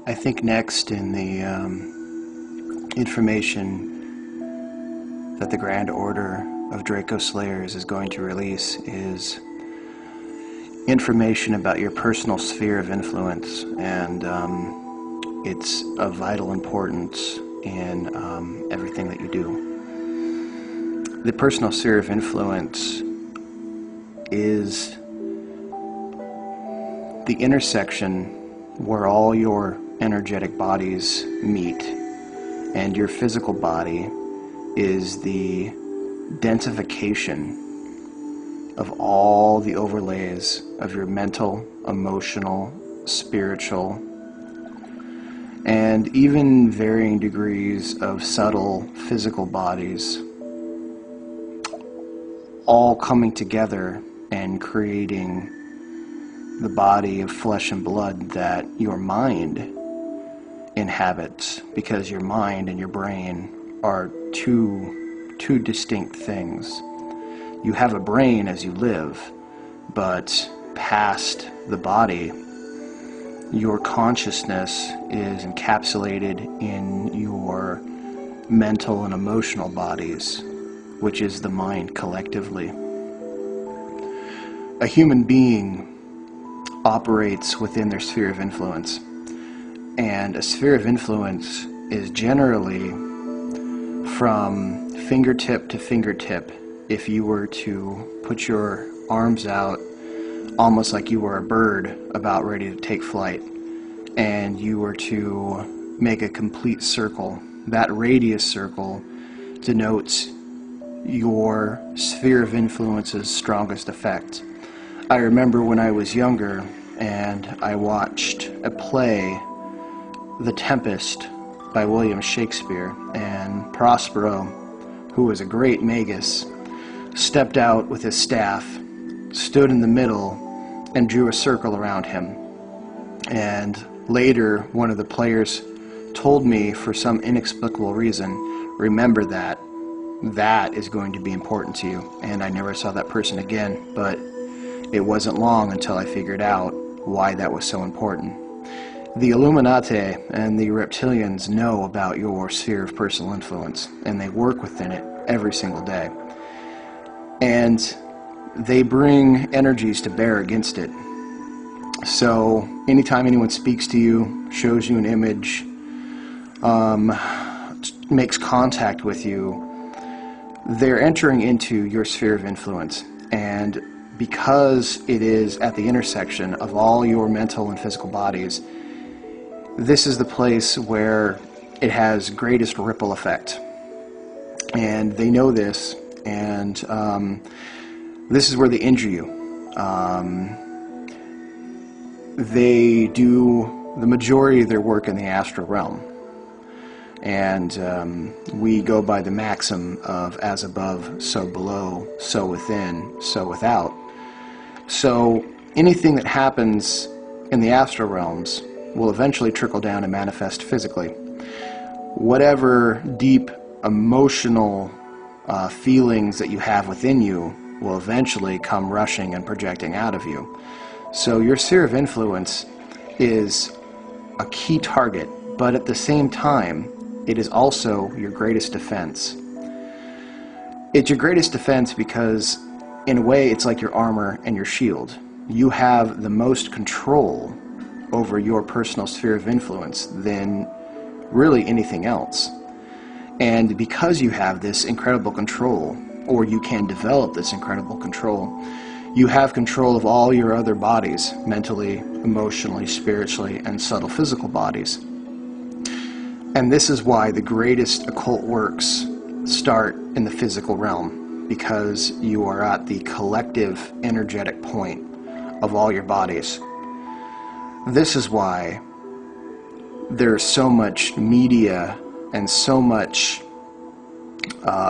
I think next in the information that the Grand Order of Draco Slayers is going to release is information about your personal sphere of influence, and it's of vital importance in everything that you do. The personal sphere of influence is the intersection where all your energetic bodies meet, and your physical body is the densification of all the overlays of your mental, emotional, spiritual, and even varying degrees of subtle physical bodies, all coming together and creating the body of flesh and blood that your mind inhabits, because your mind and your brain are two distinct things. You have a brain as you live, but past the body, your consciousness is encapsulated in your mental and emotional bodies, which is the mind collectively. A human being operates within their sphere of influence, and a sphere of influence is generally from fingertip to fingertip. If you were to put your arms out almost like you were a bird about ready to take flight, and you were to make a complete circle, that radius circle denotes your sphere of influence's strongest effect. I remember when I was younger and I watched a play, The Tempest by William Shakespeare, and Prospero, who was a great magus, stepped out with his staff, stood in the middle, and drew a circle around him. And later, one of the players told me, for some inexplicable reason, remember that. That is going to be important to you. And I never saw that person again, but it wasn't long until I figured out why that was so important. The Illuminati and the reptilians know about your sphere of personal influence, and they work within it every single day. And they bring energies to bear against it. So anytime anyone speaks to you, shows you an image, makes contact with you, they're entering into your sphere of influence. And because it is at the intersection of all your mental and physical bodies, this is the place where it has greatest ripple effect. And they know this, and this is where they injure you. They do the majority of their work in the astral realm. And we go by the maxim of as above, so below, so within, so without. So anything that happens in the astral realms will eventually trickle down and manifest physically. Whatever deep emotional feelings that you have within you will eventually come rushing and projecting out of you. So your sphere of influence is a key target, but at the same time, it is also your greatest defense. It's your greatest defense because, in a way, it's like your armor and your shield. You have the most control over your personal sphere of influence than really anything else. And because you have this incredible control, or you can develop this incredible control, you have control of all your other bodies, mentally, emotionally, spiritually, and subtle physical bodies. And this is why the greatest occult works start in the physical realm, because you are at the collective energetic point of all your bodies. This is why there's so much media and so much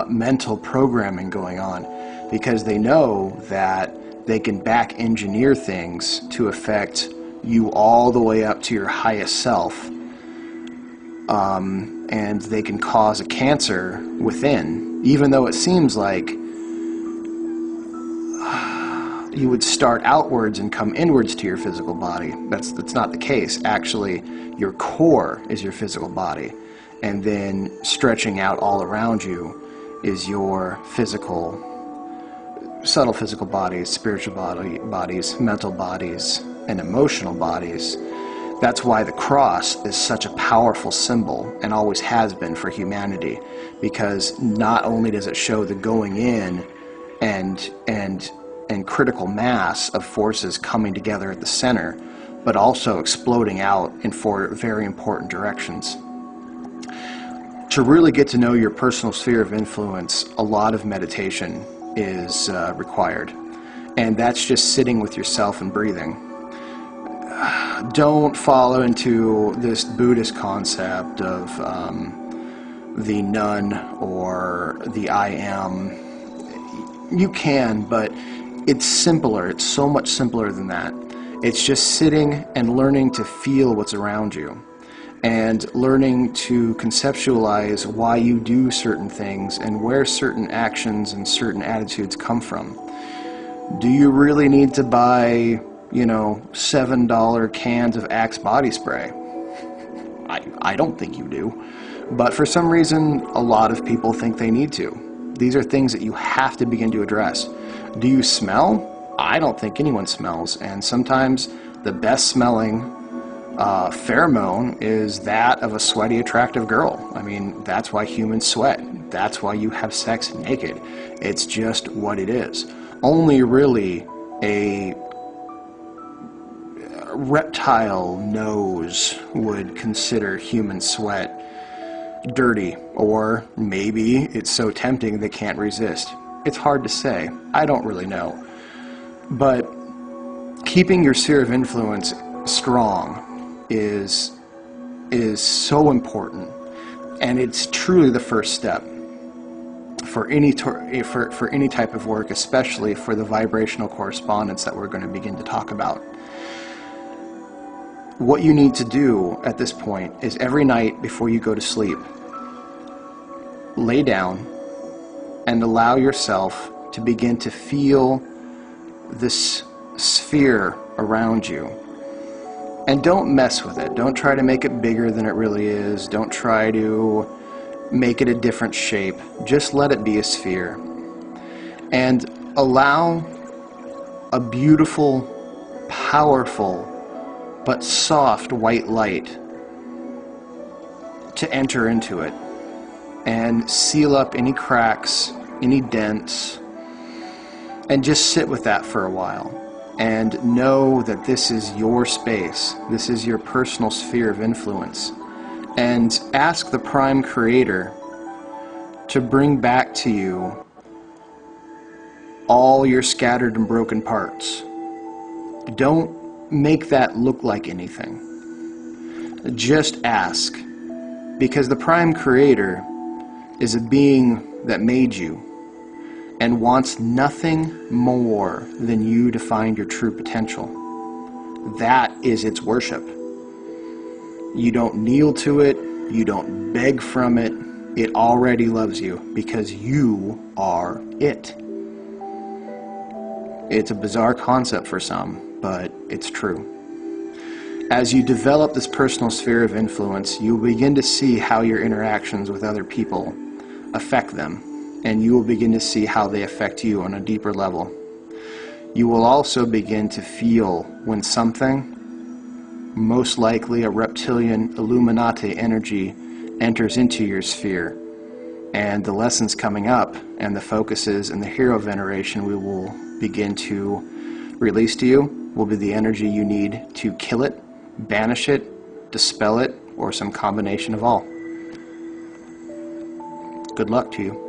mental programming going on, because they know that they can back engineer things to affect you all the way up to your highest self, and they can cause a cancer within, even though it seems like you would start outwards and come inwards to your physical body. That's not the case. Actually, your core is your physical body, and then stretching out all around you is your subtle physical bodies, spiritual bodies, mental bodies, and emotional bodies. That's why the cross is such a powerful symbol, and always has been for humanity, because not only does it show the going in and critical mass of forces coming together at the center, but also exploding out in four very important directions. To really get to know your personal sphere of influence, a lot of meditation is required, and that's just sitting with yourself and breathing. Don't follow into this Buddhist concept of the nun or the I am. You can, but it's simpler. It's so much simpler than that. It's just sitting and learning to feel what's around you, and learning to conceptualize why you do certain things and where certain actions and certain attitudes come from. Do you really need to buy, $7 cans of Axe body spray? I don't think you do. But for some reason, a lot of people think they need to. These are things that you have to begin to address. Do you smell? I don't think anyone smells. And sometimes the best smelling pheromone is that of a sweaty, attractive girl. I mean, that's why humans sweat. That's why you have sex naked. It's just what it is. Only really a reptile nose would consider human sweat dirty, or maybe it's so tempting they can't resist. It's hard to say. I don't really know. But keeping your sphere of influence strong is so important, and it's truly the first step for any type of work, especially for the vibrational correspondence that we're going to begin to talk about. What you need to do at this point is every night before you go to sleep, lay down and allow yourself to begin to feel this sphere around you. And don't mess with it. Don't try to make it bigger than it really is. Don't try to make it a different shape. Just let it be a sphere. And allow a beautiful, powerful, but soft white light to enter into it and seal up any cracks, any dents, and just sit with that for a while. And know that this is your space. This is your personal sphere of influence. And ask the Prime Creator to bring back to you all your scattered and broken parts. Don't make that look like anything. Just ask. Because the Prime Creator is a being that made you and wants nothing more than you to find your true potential. That is its worship. You don't kneel to it, you don't beg from it, it already loves you because you are it. It's a bizarre concept for some, but it's true. As you develop this personal sphere of influence, you'll begin to see how your interactions with other people affect them, and you will begin to see how they affect you on a deeper level. You will also begin to feel when something, most likely a reptilian Illuminati energy, enters into your sphere. And the lessons coming up and the focuses and the hero veneration we will begin to release to you will be the energy you need to kill it, banish it, dispel it, or some combination of all. Good luck to you.